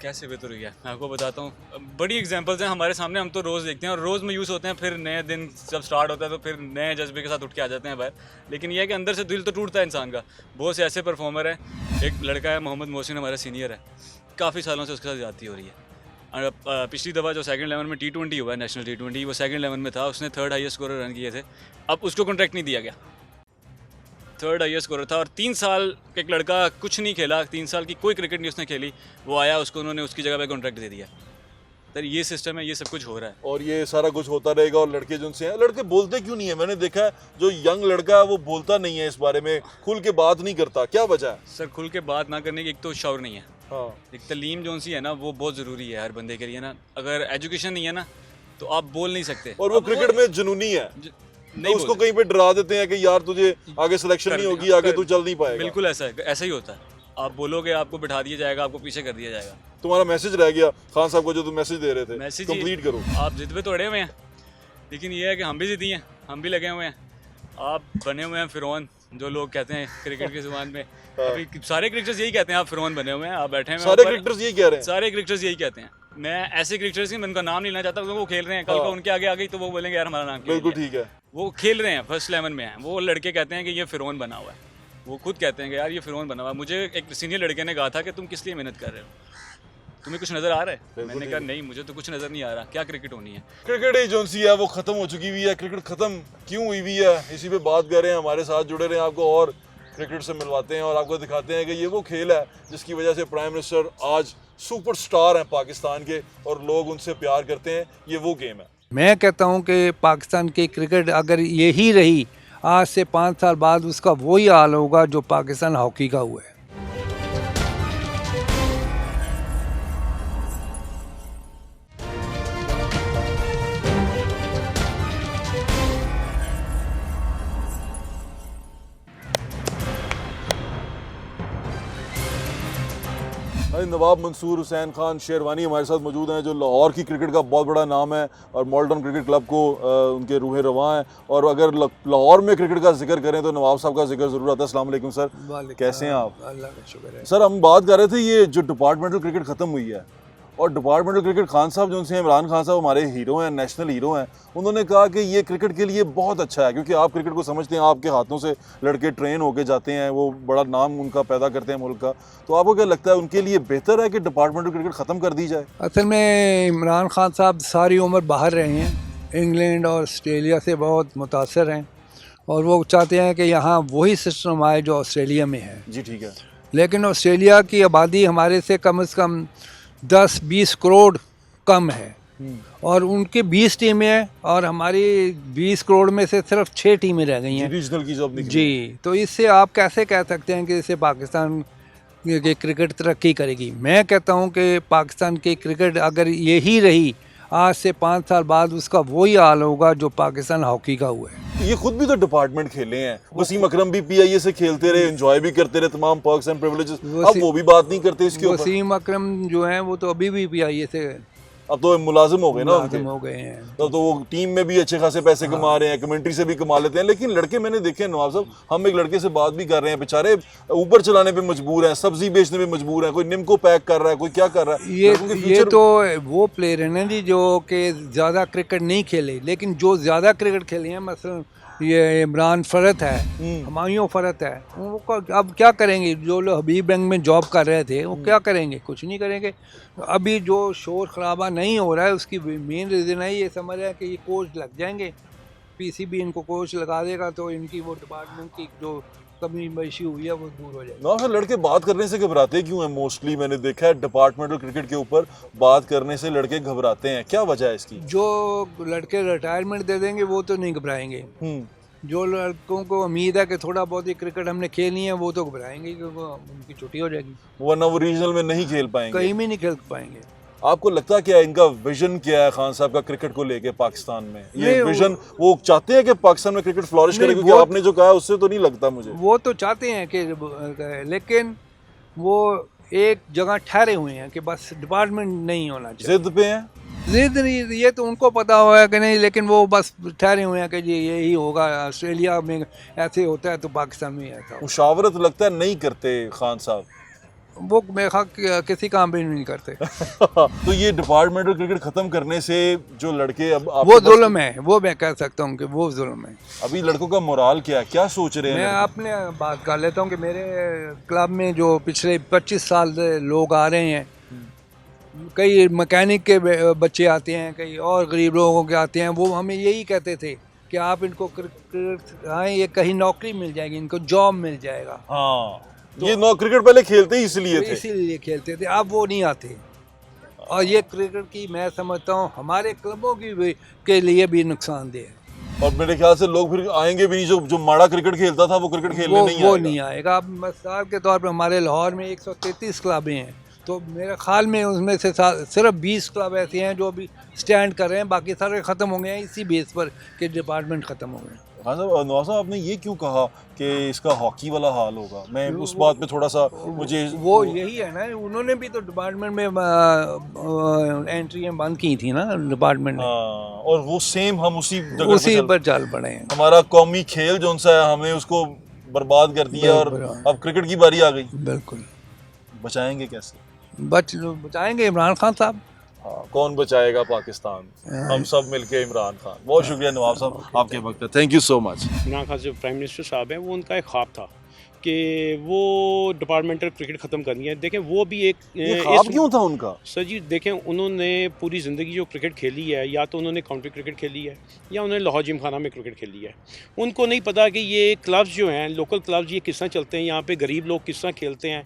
कैसे बेहतर हुई है, मैं आपको बताता हूँ। बड़ी एग्जांपल्स हैं हमारे सामने, हम तो रोज़ देखते हैं और रोज़ मायूस होते हैं, फिर नए दिन जब स्टार्ट होता है तो फिर नए जज्बे के साथ उठ के आ जाते हैं बाहर। लेकिन यह है कि अंदर से दिल तो टूटता है इंसान का। बहुत से ऐसे परफॉर्मर हैं, एक लड़का है मोहम्मद मोहसिन, हमारा सीनियर है, काफ़ी सालों से उसके साथ ज़्यादती हो रही है। पिछली दफ़ा जो सेकंड 11 में T20 हुआ है, नेशनल T20, वो सेकंड 11 में था, उसने 3rd हाईएस्ट स्कोरर रन किए थे। अब उसको कॉन्ट्रैक्ट नहीं दिया गया, 3rd हाईएस्ट स्कोरर था, और 3 साल एक लड़का कुछ नहीं खेला, 3 साल की कोई क्रिकेट नहीं उसने खेली, वो आया, उसको उन्होंने उसकी जगह पे कॉन्ट्रैक्ट दे दिया। सर ये सिस्टम है, ये सब कुछ हो रहा है और ये सारा कुछ होता रहेगा। और लड़के जो उनसे हैं, लड़के बोलते क्यों नहीं है? मैंने देखा है जो यंग लड़का है वो बोलता नहीं है, इस बारे में खुल के बात नहीं करता, क्या वजह है? सर खुल के बात ना करने की एक तो शौर नहीं है, हाँ। एक तलीम जो सी है ना, वो बहुत ज़रूरी है हर बंदे के लिए ना। अगर एजुकेशन नहीं है ना तो आप बोल नहीं सकते। और वो क्रिकेट में जुनूनी है, नहीं, तो उसको कहीं पे डरा देते हैं कि यार तुझे आगे सिलेक्शन नहीं होगी, आगे तू चल नहीं पाएगा। बिल्कुल ऐसा ही होता है। आप बोलोगे आपको बिठा दिया जाएगा, आपको पीछे कर दिया जाएगा। तुम्हारा मैसेज रह गया खान साहब को जो तुम मैसेज दे रहे थे, मैसेज कंप्लीट करो। आप जिद पे तो अड़े हुए हैं, लेकिन ये है कि हम भी जिद्दी हैं, हम भी लगे हुए हैं। आप बने हुए हैं फिरौन, जो लोग कहते हैं क्रिकेट की जुबान में। अभी सारे क्रिकेटर्स यही कहते हैं, आप फिरौन बने हुए हैं, आप बैठे हुए हैं। सारे क्रिकेटर्स यही कह रहे हैं, सारे क्रिकेटर्स यही कहते हैं। मैं ऐसे क्रिकेटर्स की मैं उनका नाम नहीं लेना चाहता क्योंकि वो खेल रहे हैं, कल को उनके आगे आ गई तो वो बोलेंगे यार हमारा नाम क्यों बिल्कुल लिया? ठीक है। वो खेल रहे हैं, फर्स्ट 11 में हैं, वो लड़के कहते हैं कि ये फिरौन बना हुआ है। वो खुद कहते हैं कि यार ये फ़िरौन बना हुआ है। मुझे एक सीनियर लड़के ने कहा था कि तुम किस लिए मेहनत कर रहे हो, तुम्हें कुछ नज़र आ रहा है? मैंने कहा नहीं, मुझे तो कुछ नज़र नहीं आ रहा, क्या क्रिकेट होनी है। क्रिकेट ही जो सी है वो ख़त्म हो चुकी हुई है। क्रिकेट ख़त्म क्यों हुई हुई है, इसी पे बात कर रहे हैं। हमारे साथ जुड़े रहे, आपको और क्रिकेट से मिलवाते हैं और आपको दिखाते हैं कि ये वो खेल है जिसकी वजह से प्राइम मिनिस्टर आज सुपरस्टार हैं पाकिस्तान के और लोग उनसे प्यार करते हैं। ये वो गेम है। मैं कहता हूं कि पाकिस्तान की क्रिकेट अगर यही रही, आज से 5 साल बाद उसका वही हाल होगा जो पाकिस्तान हॉकी का हुआ है। भाई नवाब मंसूर हुसैन खान शेरवानी हमारे साथ मौजूद हैं, जो लाहौर की क्रिकेट का बहुत बड़ा नाम है और मॉल्टन क्रिकेट क्लब को उनके रूहें रवां हैं। और अगर लाहौर में क्रिकेट का जिक्र करें तो नवाब साहब का जिक्र ज़रूर आता है। अस्सलाम वालेकुम सर, कैसे हैं आप? अल्लाह का शुक्र है। सर हम बात कर रहे थे ये जो डिपार्टमेंटल क्रिकेट ख़त्म हुई है और डिपार्टमेंटल क्रिकेट खान साहब जो उनसे इमरान खान साहब हमारे हीरो हैं, नेशनल हीरो हैं, उन्होंने कहा कि ये क्रिकेट के लिए बहुत अच्छा है क्योंकि आप क्रिकेट को समझते हैं, आपके हाथों से लड़के ट्रेन होके जाते हैं, वो बड़ा नाम उनका पैदा करते हैं मुल्क का। तो आपको क्या लगता है उनके लिए बेहतर है कि डिपार्टमेंटल क्रिकेट ख़त्म कर दी जाए? असल में इमरान खान साहब सारी उम्र बाहर रहे हैं, इंग्लैंड और ऑस्ट्रेलिया से बहुत मुतासर हैं और वो चाहते हैं कि यहाँ वही सिस्टम आए जो ऑस्ट्रेलिया में है। जी ठीक है। लेकिन ऑस्ट्रेलिया की आबादी हमारे से कम 10-20 करोड़ कम है और उनके 20 टीमें हैं और हमारी 20 करोड़ में से सिर्फ 6 टीमें रह गई हैं रीजनल की जॉब जी। तो इससे आप कैसे कह सकते हैं कि इससे पाकिस्तान की क्रिकेट तरक्की करेगी? मैं कहता हूं कि पाकिस्तान की क्रिकेट अगर यही रही, आज से 5 साल बाद उसका वही हाल होगा जो पाकिस्तान हॉकी का हुआ है। ये खुद भी तो डिपार्टमेंट खेले हैं। वसीम अकरम भी पीआईए से खेलते रहे, एंजॉय भी करते रहे तमाम पर्क्स एंड प्रिविलेजेस। अब वो भी बात नहीं करते इसके ऊपर। वसीम अकरम जो हैं वो तो अभी भी पीआईए से अब तो मुलाजिम हो गए ना उनके। हो गए हैं तो वो टीम में भी अच्छे खासे पैसे कमा रहे हैं, कमेंट्री से भी कमा लेते हैं। लेकिन लड़के मैंने देखे हैं नवाब साहब, हम एक लड़के से बात भी कर रहे हैं, बेचारे ऊपर चलाने पे मजबूर हैं, सब्जी बेचने पे मजबूर हैं, कोई निम्को पैक कर रहा है, कोई क्या कर रहा है। ये तो वो प्लेयर है ना जी जो कि ज़्यादा क्रिकेट नहीं खेले, लेकिन जो ज़्यादा क्रिकेट खेले हैं, मसलन ये इमरान फरत है, हुमायूं फरत है, वो अब क्या करेंगे? जो लोग हबीब बैंक में जॉब कर रहे थे वो क्या करेंगे? कुछ नहीं करेंगे। अभी जो शोर खराबा नहीं हो रहा है उसकी मेन रीज़न है ये समझ रहे हैं कि ये कोच लग जाएंगे, पीसीबी इनको कोच लगा देगा तो इनकी वो डिपार्टमेंट की जो कमी बेशी हुई है वो दूर हो जाएगी। ना फिर लड़के बात करने से घबराते क्यों हैं? मोस्टली मैंने देखा है डिपार्टमेंटल क्रिकेट के ऊपर बात करने से लड़के घबराते हैं, क्या वजह है इसकी? जो लड़के रिटायरमेंट दे देंगे वो तो नहीं घबराएंगे, जो लड़कों को उम्मीद है कि थोड़ा बहुत ही क्रिकेट हमने खेलनी है वो तो घबराएंगे क्योंकि उनकी छुट्टी हो जाएगी, वरना वो रीजनल में नहीं खेल पाएंगे, कहीं भी नहीं खेल पाएंगे। आपको लगता है क्या इनका विजन क्या है खान साहब का क्रिकेट को लेके पाकिस्तान में? ये विजन वो चाहते हैं कि पाकिस्तान में क्रिकेट फ्लॉरिश करे? क्योंकि आपने जो कहा उससे तो नहीं लगता मुझे। वो तो चाहते हैं कि, लेकिन वो एक जगह ठहरे हुए हैं कि बस डिपार्टमेंट नहीं होना चाहिए। जिद पे हैं? जिद नहीं, ये तो उनको पता होगा कि नहीं, लेकिन वो बस ठहरे हुए हैं कि जी यही होगा, ऑस्ट्रेलिया में ऐसे होता है तो पाकिस्तान में ऐसा। मुशावरत लगता है नहीं करते खान साहब, वो मेरे ख्याल किसी काम भी नहीं करते। तो ये डिपार्टमेंटल क्रिकेट खत्म करने से जो लड़के अब वो जुल्म है, वो मैं कह सकता हूँ कि वो जुल्म है। अभी लड़कों का मोराल क्या है, क्या सोच रहे हैं? मैं अपने बात कर लेता हूँ कि मेरे क्लब में जो पिछले 25 साल से लोग आ रहे हैं, कई मैकेनिक के बच्चे आते हैं, कई और गरीब लोगों के आते हैं, वो हमें यही कहते थे कि आप इनको क्रिकेट आए, ये कहीं नौकरी मिल जाएगी, इनको जॉब मिल जाएगा। हाँ तो ये क्रिकेट पहले खेलते ही इसलिए थे, इसीलिए खेलते थे, अब वो नहीं आते। और ये क्रिकेट की मैं समझता हूँ हमारे क्लबों की भी के लिए भी नुकसानदेह है। और मेरे ख्याल से लोग फिर आएंगे भी नहीं, जो माड़ा क्रिकेट खेलता था वो क्रिकेट खेलने नहीं आएगा। अब मिसाल के तौर पर हमारे लाहौर में 133 क्लबें हैं, तो मेरे ख्याल में उसमें से सिर्फ 20 क्लब ऐसे हैं जो अभी स्टैंड कर रहे हैं, बाकी सारे ख़त्म हो गए हैं इसी बेस पर कि डिपार्टमेंट ख़त्म हो गए। हाँ साहब, नवाब साहब आपने ये क्यों कहा कि इसका हॉकी वाला हाल होगा? मैं उस बात पे थोड़ा सा मुझे वो यही है ना, उन्होंने भी तो डिपार्टमेंट में एंट्रियाँ बंद की थी ना डिपार्टमेंट ने। और वो सेम हम उसी पर चल पड़े हैं। हमारा कौमी खेल जो सा है हमने उसको बर्बाद कर दिया और अब क्रिकेट की बारी आ गई। बिल्कुल। बचाएंगे कैसे? बचाएंगे इमरान खान साहब। हाँ, कौन बचाएगा पाकिस्तान? हम सब मिलके इमरान खान। बहुत शुक्रिया नवाब साहब आपके वक्त का, thank you so much. Imran Khan जो प्राइम मिनिस्टर साहब हैं वो उनका एक ख्वाब था कि वो डिपार्टमेंटल क्रिकेट ख़त्म करनी है। देखें वो भी एक ये ख्वाब क्यों था उनका? सर जी देखें उन्होंने पूरी ज़िंदगी जो क्रिकेट खेली है, या तो उन्होंने काउंटी क्रिकेट खेली है या उन्होंने लाहौर जिमखाना में क्रिकेट खेली है। उनको नहीं पता कि ये क्लब्स जो हैं, लोकल क्लब्स, ये किस तरह चलते हैं, यहाँ पे गरीब लोग किस तरह खेलते हैं।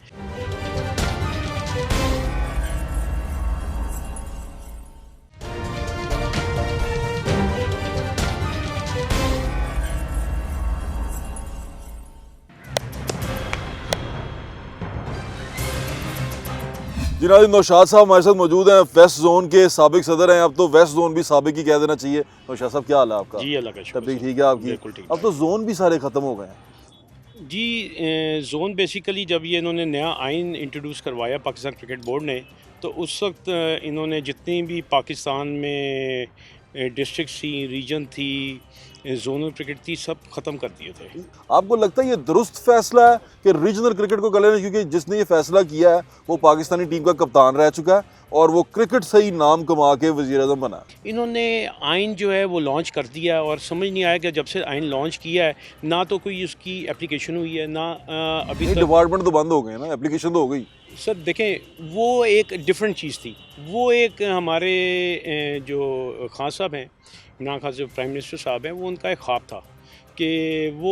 जी नाज़रीन, नौशाद साहब हमारे साथ मौजूद हैं, वेस्ट जोन के साबिक सदर हैं। अब तो वेस्ट जोन भी साबिक ही कह देना चाहिए। नौशाद साहब क्या हाल है आपका? जी अल्लाह का शुक्र। तबीयत ठीक है आपकी? बिल्कुल ठीक। अब तो जोन भी सारे ख़त्म हो गए हैं। जी जोन बेसिकली जब ये इन्होंने नया आइन इंट्रोड्यूस करवाया पाकिस्तान क्रिकेट बोर्ड ने, तो उस वक्त इन्होंने जितनी भी पाकिस्तान में डिस्ट्रिक्ट थी, रीजन थी, जोनल क्रिकेट थी, सब ख़त्म कर दिए थे। आपको लगता है ये दुरुस्त फैसला है कि रीजनल क्रिकेट को कर लेना? क्योंकि जिसने ये फैसला किया है वो पाकिस्तानी टीम का कप्तान रह चुका है और वो क्रिकेट से ही नाम कमा के वज़ीर-ए-आज़म बना है। इन्होंने आइन जो है वो लॉन्च कर दिया है और समझ नहीं आया कि जब से आइन लॉन्च किया है ना तो कोई उसकी एप्लीकेशन हुई है ना अभी तक। डिपार्टमेंट तो बंद हो गए ना, एप्लीकेशन तो हो गई। सर देखें वो एक डिफरेंट चीज़ थी। वो एक हमारे जो खान साहब हैं, इमरान खान जो प्राइम मिनिस्टर साहब हैं, वो उनका एक ख्वाब था कि वो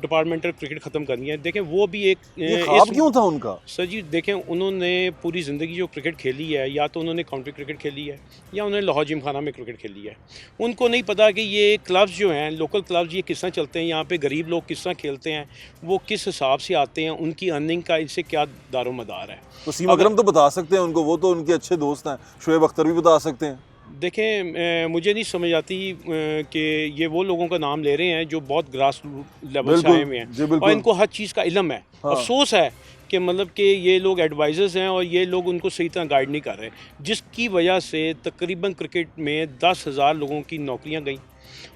डिपार्टमेंटल क्रिकेट ख़त्म करनी है। देखें वो भी एक ये ख्वाब क्यों था उनका? सर जी देखें उन्होंने पूरी ज़िंदगी जो क्रिकेट खेली है, या तो उन्होंने काउंटी क्रिकेट खेली है या उन्होंने लाहौर जिमखाना में क्रिकेट खेली है। उनको नहीं पता कि ये क्लब्स जो हैं, लोकल क्लब्स, ये किस तरह चलते हैं, यहाँ पे गरीब लोग किस तरह खेलते हैं, वो किस हिसाब से आते हैं, उनकी अर्निंग का इनसे क्या दारोमदार है। वसीम अकरम तो बता सकते हैं उनको, वो तो उनके अच्छे दोस्त हैं। शुएब अख्तर भी बता सकते हैं। देखें मुझे नहीं समझ आती कि ये वो लोगों का नाम ले रहे हैं जो बहुत ग्रास लेवल से आए हुए हैं और इनको हर चीज़ का इल्म है। हाँ। अफसोस है कि मतलब कि ये लोग एडवाइज़र्स हैं और ये लोग उनको सही तरह गाइड नहीं कर रहे, जिसकी वजह से तकरीबन क्रिकेट में 10,000 लोगों की नौकरियां गई।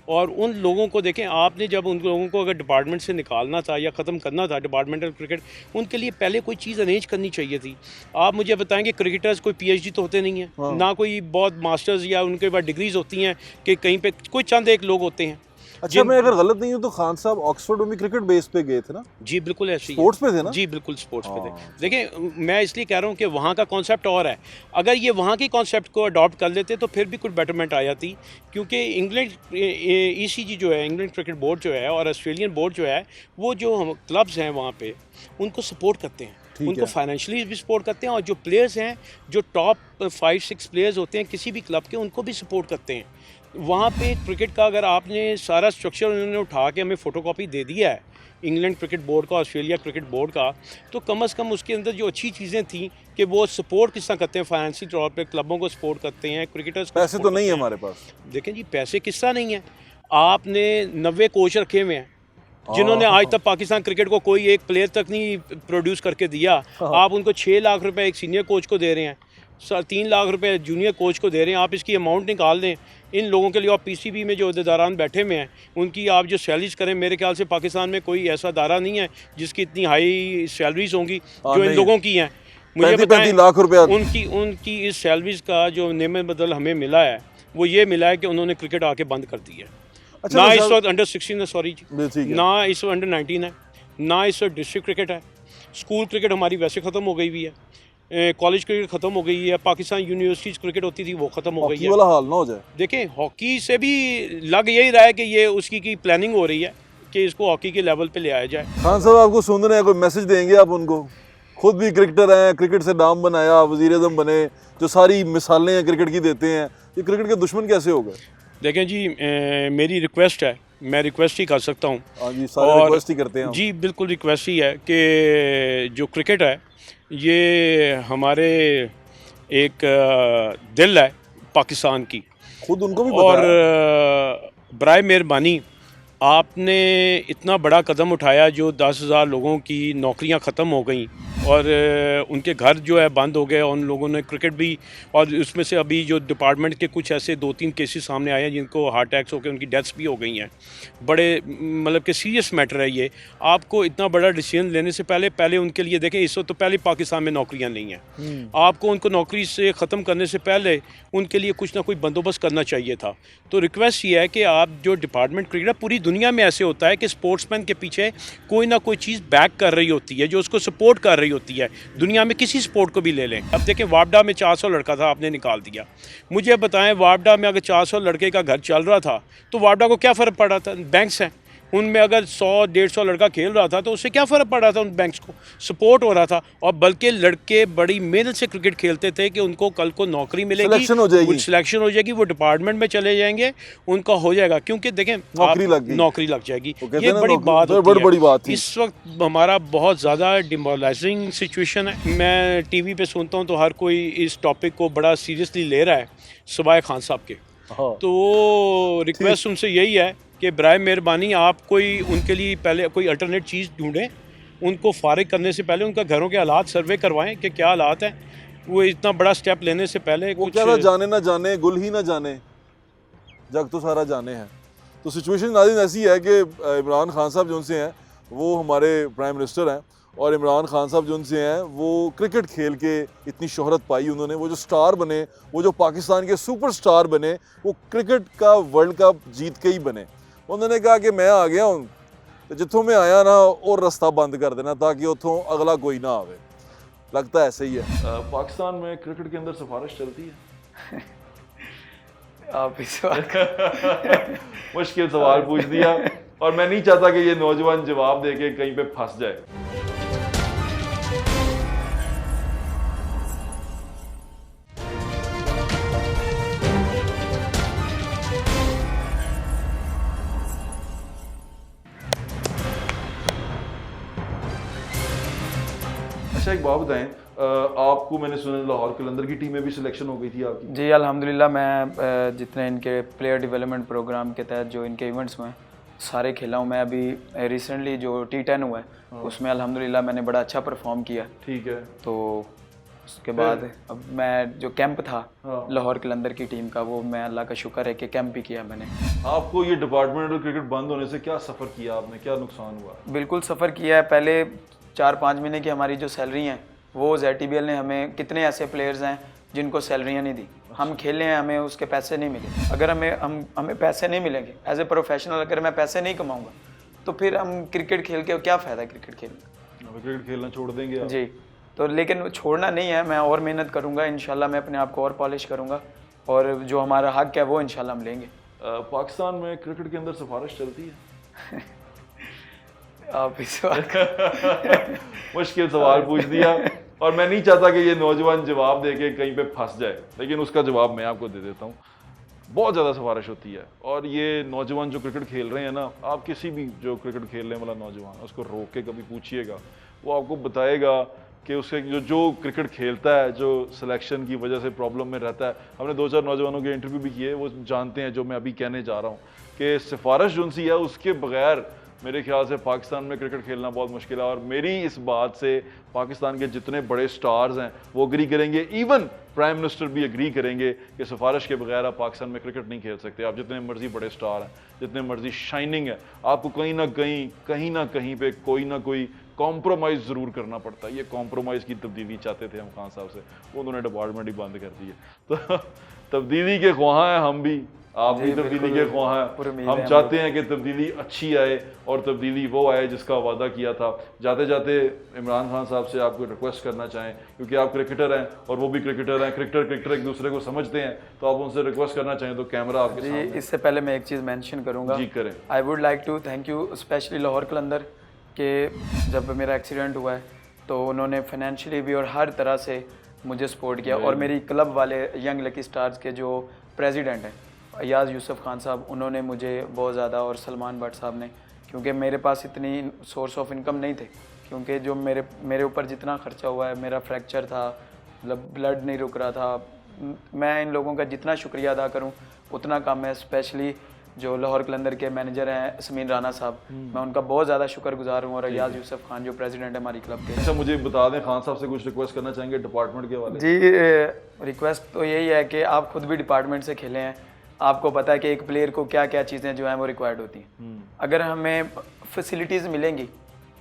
और उन लोगों को देखें, आपने जब उन लोगों को अगर डिपार्टमेंट से निकालना था या ख़त्म करना था डिपार्टमेंटल क्रिकेट, उनके लिए पहले कोई चीज़ अरेंज करनी चाहिए थी। आप मुझे बताएं कि क्रिकेटर्स कोई पीएचडी तो होते नहीं हैं, हाँ। ना कोई बहुत मास्टर्स या उनके पास डिग्रीज होती हैं कि कहीं पे कोई चंद एक लोग होते हैं। अच्छा, मैं अगर गलत नहीं हूँ तो खान साहब ऑक्सफोर्ड में भी क्रिकेट बेस पे गए थे ना? जी बिल्कुल ऐसे ही। स्पोर्ट्स पे थे ना? जी बिल्कुल स्पोर्ट्स पे थे। हाँ। देखिए मैं इसलिए कह रहा हूँ कि वहाँ का कॉन्सेप्ट और है। अगर ये वहाँ के कॉन्सेप्ट को अडॉप्ट कर लेते तो फिर भी कुछ बेटरमेंट आ जाती, क्योंकि इंग्लैंड ईसीजी जो है, इंग्लैंड क्रिकेट बोर्ड जो है, और ऑस्ट्रेलियन बोर्ड जो है, वो जो हम क्लब्स हैं वहाँ पे उनको सपोर्ट करते हैं, उनको फाइनेंशियली भी सपोर्ट करते हैं, और जो प्लेयर्स हैं, जो टॉप 5-6 प्लेयर्स होते हैं किसी भी क्लब के, उनको भी सपोर्ट करते हैं। वहाँ पे क्रिकेट का अगर आपने सारा स्ट्रक्चर उन्होंने उठा के हमें फ़ोटोकॉपी दे दिया है इंग्लैंड क्रिकेट बोर्ड का, ऑस्ट्रेलिया क्रिकेट बोर्ड का, तो कम से कम उसके अंदर जो अच्छी चीज़ें थी कि वो सपोर्ट किस तरह करते हैं, फाइनेंशियल तौर पे क्लबों को सपोर्ट करते हैं, क्रिकेटर्स को। पैसे तो नहीं है हमारे पास। देखें जी पैसे किस तरह नहीं है। आपने 90 कोच रखे हुए हैं जिन्होंने आज तक पाकिस्तान क्रिकेट को कोई एक प्लेयर तक नहीं प्रोड्यूस करके दिया। आप उनको 6 लाख रुपए एक सीनियर कोच को दे रहे हैं, 3 लाख रुपए जूनियर कोच को दे रहे हैं। आप इसकी अमाउंट निकाल दें इन लोगों के लिए। और पीसीबी में जो अहदेदारान बैठे हुए हैं उनकी आप जो सैलरीज करें, मेरे ख्याल से पाकिस्तान में कोई ऐसा अदारा नहीं है जिसकी इतनी हाई सैलरीज होंगी जो इन लोगों की हैं। मुझे बताएं लाख रुपया उनकी इस सैलरीज का जो नेम बदल हमें मिला है वो ये मिला है कि उन्होंने क्रिकेट आके बंद कर दी है। अच्छा, ना इस वक्त अंडर 16 है, सॉरी जी, ठीक है। ना इस वक्त अंडर 19 है, ना इस वक्त डिस्ट्रिक्ट क्रिकेट है। स्कूल क्रिकेट हमारी वैसे ख़त्म हो गई हुई है, कॉलेज क्रिकेट ख़त्म हो गई है, पाकिस्तान यूनिवर्सिटीज क्रिकेट होती थी वो ख़त्म हो गई है। वाला हाल ना हो जाए। देखें हॉकी से भी लग यही रहा है कि ये उसकी की प्लानिंग हो रही है कि इसको हॉकी के लेवल पे ले आया जाए। खान साहब आपको सुन रहे हैं, कोई मैसेज देंगे आप उनको? खुद भी क्रिकेटर हैं, क्रिकेट से नाम बनाया, वज़ीर-ए-आज़म बने, जो सारी मिसालें हैं क्रिकेट की देते हैं, ये क्रिकेट के दुश्मन कैसे हो गए? देखें जी मेरी रिक्वेस्ट है, मैं रिक्वेस्ट ही कर सकता हूँ। हाँ जी, सारे रिक्वेस्ट ही करते हैं जी बिल्कुल रिक्वेस्ट ही है कि जो क्रिकेट है ये हमारे एक दिल है पाकिस्तान की, खुद उनको भी पता और है। बराए मेहरबानी आपने इतना बड़ा कदम उठाया जो 10,000 लोगों की नौकरियां ख़त्म हो गई और उनके घर जो है बंद हो गए, उन लोगों ने क्रिकेट भी, और उसमें से अभी जो डिपार्टमेंट के कुछ ऐसे 2-3 केसेस सामने आए हैं जिनको हार्ट अटैक्स होकर उनकी डेथ्स भी हो गई हैं। बड़े मतलब कि सीरियस मैटर है ये। आपको इतना बड़ा डिसीजन लेने से पहले उनके लिए देखें, इस वक्त तो पहले पाकिस्तान में नौकरियां नहीं हैं, आपको उनको नौकरी से ख़त्म करने से पहले उनके लिए कुछ ना कुछ बंदोबस्त करना चाहिए था। तो रिक्वेस्ट ये है कि आप जो डिपार्टमेंट क्रिकेट, पूरी दुनिया में ऐसे होता है कि स्पोर्ट्समैन के पीछे कोई ना कोई चीज़ बैक कर रही होती है, जो उसको सपोर्ट कर रही होती है। दुनिया में किसी स्पोर्ट को भी ले लें। अब देखें, वापडा में 400 लड़का था, आपने निकाल दिया। मुझे बताएं, वापडा में अगर 400 लड़के का घर चल रहा था तो वापडा को क्या फ़र्क पड़ा था? बैंक्स हैं, उनमें अगर 100-150 लड़का खेल रहा था तो उससे क्या फ़र्क पड़ रहा था? उन बैंक्स को सपोर्ट हो रहा था। और बल्कि लड़के बड़ी मेहनत से क्रिकेट खेलते थे कि उनको कल को नौकरी मिलेगी, सिलेक्शन हो जाएगी, वो डिपार्टमेंट में चले जाएंगे, उनका हो जाएगा। क्योंकि देखें, नौकरी लग जाएगी, ये बड़ी बात है। इस वक्त हमारा बहुत ज़्यादा डिमोरलाइजिंग सिचुएशन है। मैं टीवी पे सुनता हूँ तो हर कोई इस टॉपिक को बड़ा सीरियसली ले रहा है, सिवाय खान साहब के। तो रिक्वेस्ट उनसे यही है कि बराए मेहरबानी आप कोई उनके लिए पहले कोई अल्टरनेट चीज़ ढूंढें, उनको फारिग करने से पहले उनका घरों के हालात सर्वे करवाएं कि क्या हालात हैं। वो इतना बड़ा स्टेप लेने से पहले कुछ जाने ना जाने, गुल ही ना जाने, जग तो सारा जाने हैं। तो सिचुएशन नाज़रीन ऐसी है कि इमरान खान साहब जो उनसे हैं वो हमारे प्राइम मिनिस्टर हैं, और इमरान खान साहब जो उनसे हैं वो क्रिकेट खेल के इतनी शोहरत पाई उन्होंने, वो जो स्टार बने, वो जो पाकिस्तान के सुपर स्टार बने, वो क्रिकेट का वर्ल्ड कप जीत के ही बने। उन्होंने कहा कि मैं आ गया हूँ तो जितों मैं आया ना और रास्ता बंद कर देना ताकि उतों अगला कोई ना आवे। लगता है ऐसे ही है। पाकिस्तान में क्रिकेट के अंदर सिफारिश चलती है? आप इस बात मुश्किल सवाल पूछ दिया, और मैं नहीं चाहता कि ये नौजवान जवाब दे के कहीं पे फंस जाए। अच्छा, एक बात बताएं, आपको मैंने सुना लाहौर कलंदर की टीम में भी सिलेक्शन हो गई थी आपकी? जी अल्हम्दुलिल्लाह, मैं जितने इनके प्लेयर डेवलपमेंट प्रोग्राम के तहत जो इनके इवेंट्स हुए सारे खेला हूँ। मैं अभी रिसेंटली जो T10 हुआ है उसमें अल्हम्दुलिल्लाह मैंने बड़ा अच्छा परफॉर्म किया। ठीक है। तो उसके बाद अब मैं जो कैंप था लाहौर कलंदर की टीम का, वो मैं अल्लाह का शुक्र है कि कैंप भी किया मैंने। आपको ये डिपार्टमेंटल क्रिकेट बंद होने से क्या सफ़र किया आपने, क्या नुकसान हुआ? बिल्कुल सफ़र किया है। पहले 4-5 महीने की हमारी जो सैलरी हैं वो ZTBL ने, हमें कितने ऐसे प्लेयर्स हैं जिनको सैलरियाँ नहीं दी, हम खेले हैं, हमें उसके पैसे नहीं मिले। अगर हमें पैसे नहीं मिलेंगे एज ए प्रोफेशनल, अगर मैं पैसे नहीं कमाऊँगा तो फिर हम क्रिकेट खेल के क्या फ़ायदा क्रिकेट खेलने? क्रिकेट खेलना छोड़ देंगे आप? जी, तो लेकिन छोड़ना नहीं है, मैं और मेहनत करूँगा इंशाल्लाह, मैं अपने आप को और पॉलिश करूँगा और जो हमारा हक है वो इंशाल्लाह हम लेंगे। पाकिस्तान में क्रिकेट के अंदर सिफारिश चलती है? आप इस बात मुश्किल सवाल पूछ दिया, और मैं नहीं चाहता कि ये नौजवान जवाब दे के कहीं पे फंस जाए, लेकिन उसका जवाब मैं आपको दे देता हूँ। बहुत ज़्यादा सिफारिश होती है, और ये नौजवान जो क्रिकेट खेल रहे हैं ना, आप किसी भी जो क्रिकेट खेलने वाला नौजवान उसको रोक के कभी पूछिएगा, वो आपको बताएगा कि उसके जो क्रिकेट खेलता है, जो सिलेक्शन की वजह से प्रॉब्लम में रहता है। हमने 2-4 नौजवानों के इंटरव्यू भी किए, वो जानते हैं जो मैं अभी कहने जा रहा हूँ कि सिफारिश जो सी है उसके बगैर मेरे ख्याल से पाकिस्तान में क्रिकेट खेलना बहुत मुश्किल है। और मेरी इस बात से पाकिस्तान के जितने बड़े स्टार्स हैं वो एग्री करेंगे, इवन प्राइम मिनिस्टर भी एग्री करेंगे कि सिफारिश के बगैर आप पाकिस्तान में क्रिकेट नहीं खेल सकते। आप जितने मर्जी बड़े स्टार हैं, जितने मर्जी शाइनिंग है, आपको कहीं ना कहीं पे कोई ना कोई कॉम्प्रोमाइज़ ज़रूर करना पड़ता है। ये कॉम्प्रोमाइज़ की तब्दीली चाहते थे हम खान साहब से, वो उन्होंने डिपार्टमेंट ही बंद कर दी है। तो तब्दीली के ख्वाह हैं हम भी, आप भी तब्दीली के ख्वाह हैं। हम चाहते हैं कि तब्दीली अच्छी आए, और तब्दीली वो आए जिसका वादा किया था। जाते जाते इमरान खान साहब से आपको रिक्वेस्ट करना चाहें, क्योंकि आप क्रिकेटर हैं और वो भी क्रिकेटर हैं, क्रिकेटर एक दूसरे को समझते हैं, तो आप उनसे रिक्वेस्ट करना चाहें तो कैमरा आपके सामने। इससे पहले मैं एक चीज़ मेंशन करूंगा। जी करें। I would like to thank you specially Lahore Qalandar के, जब मेरा एक्सीडेंट हुआ है तो उन्होंने फाइनेंशियली भी और हर तरह से मुझे सपोर्ट किया। और मेरी क्लब वाले यंग लकी स्टार्स के जो प्रेसिडेंट हैं अयाज यूसुफ खान साहब, उन्होंने मुझे बहुत ज़्यादा, और सलमान भट्ट साहब ने, क्योंकि मेरे पास इतनी सोर्स ऑफ इनकम नहीं थे, क्योंकि जो मेरे ऊपर जितना खर्चा हुआ है, मेरा फ्रैक्चर था, मतलब ब्लड नहीं रुक रहा था। मैं इन लोगों का जितना शुक्रिया अदा करूं उतना कम है। स्पेशली जो लाहौर कलंदर के मैनेजर हैं समीन राना साहब, मैं उनका बहुत ज़्यादा शुक्रगुजार हूँ, और रियाज यूसुफ खान जो प्रेसिडेंट है हमारी क्लब के। अच्छा, मुझे बता दें, खान साहब से कुछ रिक्वेस्ट करना चाहेंगे डिपार्टमेंट के वाले? जी, रिक्वेस्ट तो यही है कि आप खुद भी डिपार्टमेंट से खेले हैं, आपको पता है कि एक प्लेयर को क्या क्या चीज़ें जो हैं वो रिक्वायर्ड होती हैं। अगर हमें फैसिलिटीज़ मिलेंगी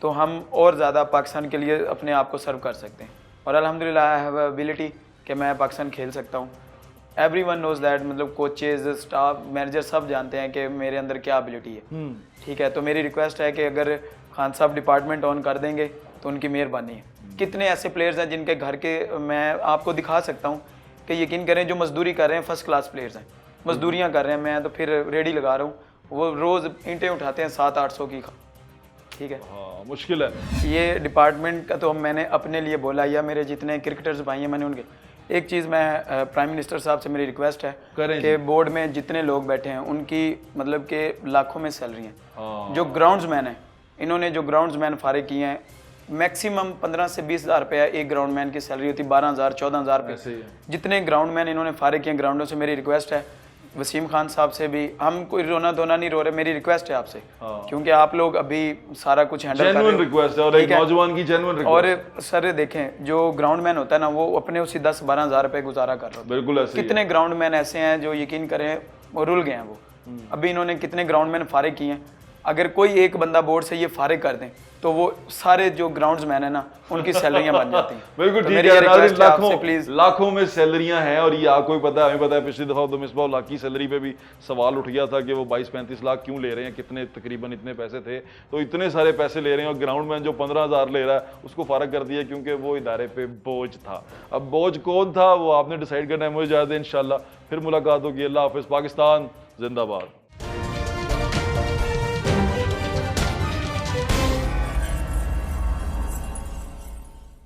तो हम और ज़्यादा पाकिस्तान के लिए अपने आप को सर्व कर सकते हैं, और अल्हम्दुलिल्लाह आई हैव एबिलिटी कि मैं पाकिस्तान खेल सकता हूँ। एवरीवन नोज दैट, मतलब कोचेज, स्टाफ, मैनेजर सब जानते हैं कि मेरे अंदर क्या एबिलिटी है। ठीक है, तो मेरी रिक्वेस्ट है कि अगर खान साहब डिपार्टमेंट ऑन कर देंगे तो उनकी मेहरबानी है। कितने ऐसे प्लेयर्स हैं जिनके घर के, मैं आपको दिखा सकता हूँ कि यकीन करें, जो मजदूरी कर रहे हैं, फर्स्ट क्लास प्लेयर्स हैं, मजदूरियाँ कर रहे हैं, मैं तो फिर रेडी लगा रहा हूँ, वो रोज़ ईंटें उठाते हैं 700-800 की। ठीक है, हाँ, मुश्किल है ये डिपार्टमेंट का तो मैंने अपने लिए बोला, या मेरे जितने क्रिकेटर्स भाई हैं मैंने उनके, एक चीज़ मैं प्राइम मिनिस्टर साहब से मेरी रिक्वेस्ट है कि बोर्ड में जितने लोग बैठे हैं उनकी मतलब कि लाखों में सैलरी हैं। जो ग्राउंड्समैन हैं, इन्होंने जो ग्राउंड्समैन फारिग किए हैं, मैक्सिमम 15 से 20 हज़ार रुपया एक ग्राउंडमैन की सैलरी होती है, 12,000 14,000 रुपये। जितने ग्राउंडमैन इन्होंने फारिग किए ग्राउंडों से, मेरी रिक्वेस्ट है वसीम खान साहब से भी, हम कोई रोना धोना नहीं रो रहे, मेरी रिक्वेस्ट है आपसे, क्योंकि आप लोग अभी सारा कुछ हैंडल कर रहे हो। रिक्वेस्ट है, और एक नौजवान की जेन्युइन रिक्वेस्ट। और सर देखें, जो ग्राउंडमैन होता है ना, वो अपने उसी 10-12 हज़ार रुपये गुजारा कर रहा है। बिल्कुल ऐसे कितने ग्राउंडमैन ऐसे हैं जो यकीन करें वो रुल गए हैं, वो अभी इन्होंने कितने ग्राउंडमैन फारिग किए हैं। अगर कोई एक बंदा बोर्ड से ये फारिग कर दें तो वो सारे जो ग्राउंड्समैन है ना, उनकी सैलरियां बन जाती हैं। बिल्कुल तो ठीक मेरी है, रिक्वेस्ट है आपसे, लाखों प्लीज, लाखों में सैलरियां हैं, और ये आपको ही पता है, हमें पता है, पिछली दफा तो मिसबाह लाख की सैलरी पे भी सवाल उठ गया था कि वो 22-35 लाख क्यों ले रहे हैं, कितने तकरीबन इतने पैसे थे, तो इतने सारे पैसे ले रहे हैं, और ग्राउंडमैन जो 15,000 ले रहा है उसको फारग कर दिया क्योंकि वो इदारे पे बोझ था। अब बोझ कौन था वो आपने डिसाइड करना है, मुझे इजाज़त दें, इंशाल्लाह फिर मुलाकात होगी। अल्लाह हाफिज़, पाकिस्तान जिंदाबाद।